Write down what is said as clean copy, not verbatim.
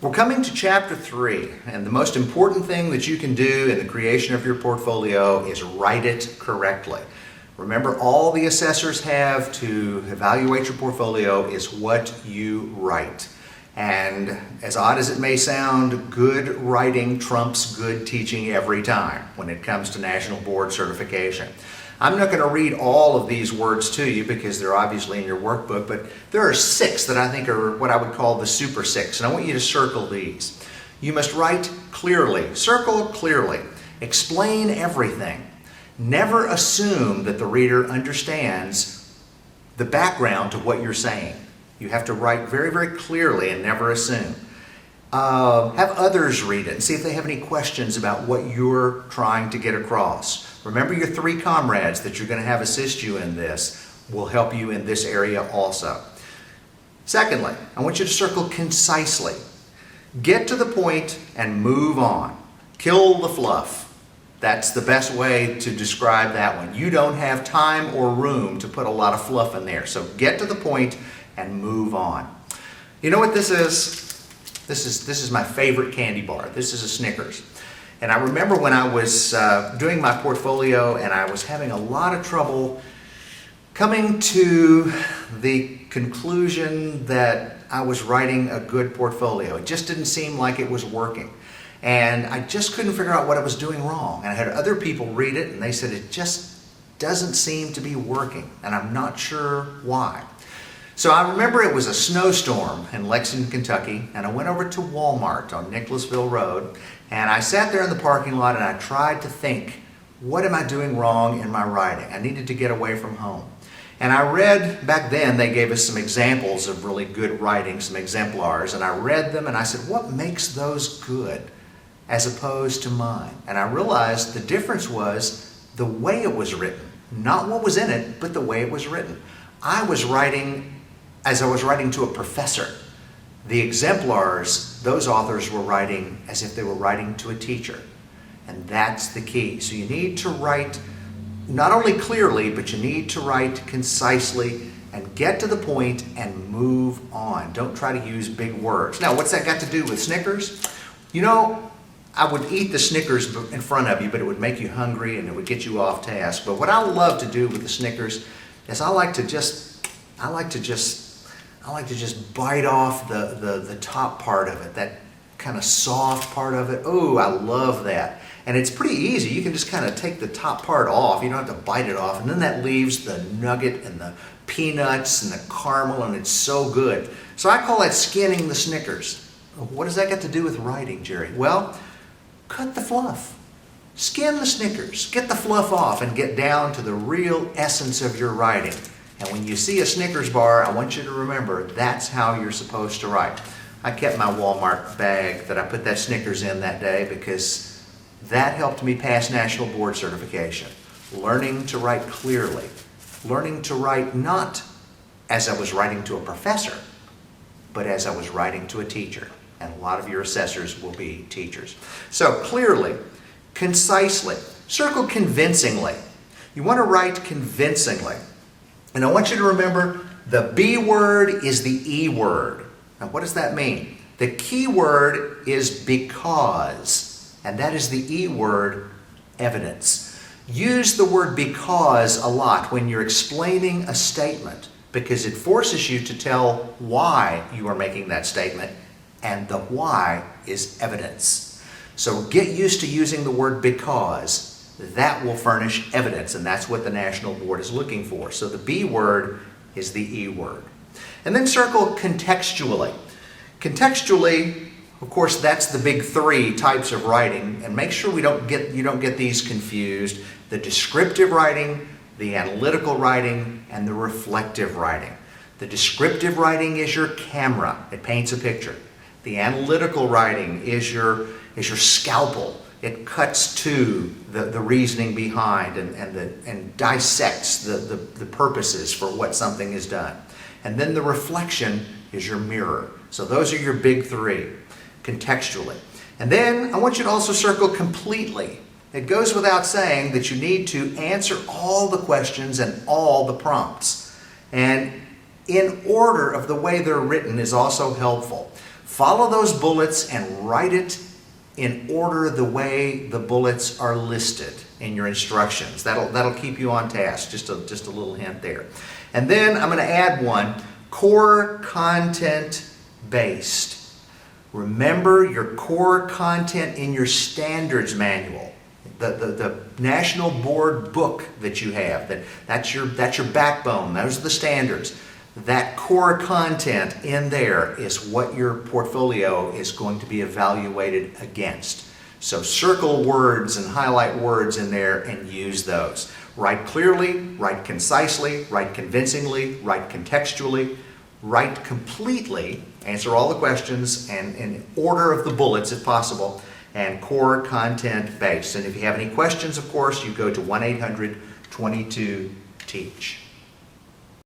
We're coming to Chapter 3, and the most important thing that you can do in the creation of your portfolio is write it correctly. Remember, all the assessors have to evaluate your portfolio is what you write. And as odd as it may sound, good writing trumps good teaching every time when it comes to National Board certification. I'm not going to read all of these words to you because they're obviously in your workbook, but there are 6 that I think are what I would call the super 6, and I want you to circle these. You must write clearly, circle clearly, explain everything. Never assume that the reader understands the background to what you're saying. You have to write very, very clearly and never assume. Have others read it and see if they have any questions about what you're trying to get across. Remember, your 3 comrades that you're going to have assist you in this will help you in this area also. Secondly, I want you to circle concisely. Get to the point and move on. Kill the fluff. That's the best way to describe that one. You don't have time or room to put a lot of fluff in there. So get to the point and move on. You know what this is? This is my favorite candy bar. This is a Snickers. And I remember when I was doing my portfolio and I was having a lot of trouble coming to the conclusion that I was writing a good portfolio. It just didn't seem like it was working. And I just couldn't figure out what I was doing wrong. And I had other people read it and they said it just doesn't seem to be working. And I'm not sure why. So I remember it was a snowstorm in Lexington, Kentucky, and I went over to Walmart on Nicholasville Road, and I sat there in the parking lot and I tried to think, what am I doing wrong in my writing? I needed to get away from home. And I read, back then they gave us some examples of really good writing, some exemplars, and I read them and I said, what makes those good as opposed to mine? And I realized the difference was the way it was written, not what was in it, but the way it was written. I was writing as I was writing to a professor. The exemplars, those authors were writing as if they were writing to a teacher. And that's the key. So you need to write not only clearly, but you need to write concisely and get to the point and move on. Don't try to use big words. Now, what's that got to do with Snickers? You know, I would eat the Snickers in front of you, but it would make you hungry and it would get you off task. But what I love to do with the Snickers is I like to just bite off the top part of it, that kind of soft part of it. Oh, I love that. And it's pretty easy. You can just kind of take the top part off. You don't have to bite it off. And then that leaves the nugget and the peanuts and the caramel, and it's so good. So I call that skinning the Snickers. What does that got to do with writing, Jerry? Well, cut the fluff. Skin the Snickers. Get the fluff off and get down to the real essence of your writing. And when you see a Snickers bar, I want you to remember that's how you're supposed to write. I kept my Walmart bag that I put that Snickers in that day because that helped me pass National Board certification. Learning to write clearly. Learning to write not as I was writing to a professor, but as I was writing to a teacher. And a lot of your assessors will be teachers. So clearly, concisely, circle convincingly. You want to write convincingly. And I want you to remember the B word is the E word. Now what does that mean? The key word is because, and that is the E word, evidence. Use the word because a lot when you're explaining a statement because it forces you to tell why you are making that statement, and the why is evidence. So get used to using the word because. That will furnish evidence, and that's what the National Board is looking for. So the B word is the E word. And then circle contextually. Contextually, of course, that's the big 3 types of writing, and make sure you don't get these confused. The descriptive writing, the analytical writing, and the reflective writing. The descriptive writing is your camera. It paints a picture. The analytical writing is your scalpel. It cuts to the reasoning behind and dissects the purposes for what something is done. And then the reflection is your mirror. So those are your big 3, contextually. And then I want you to also circle completely. It goes without saying that you need to answer all the questions and all the prompts. And in order of the way they're written is also helpful. Follow those bullets and write it in order the way the bullets are listed in your instructions. That'll keep you on task. Just a little hint there. And then I'm going to add one, core content based. Remember your core content in your standards manual. The national board book that you have, that's your backbone. Those are the standards. That core content in there is what your portfolio is going to be evaluated against. So circle words and highlight words in there and use those. Write clearly, write concisely, write convincingly, write contextually, write completely, answer all the questions and in order of the bullets if possible, and core content based. And if you have any questions, of course, you go to 1-800-22-TEACH.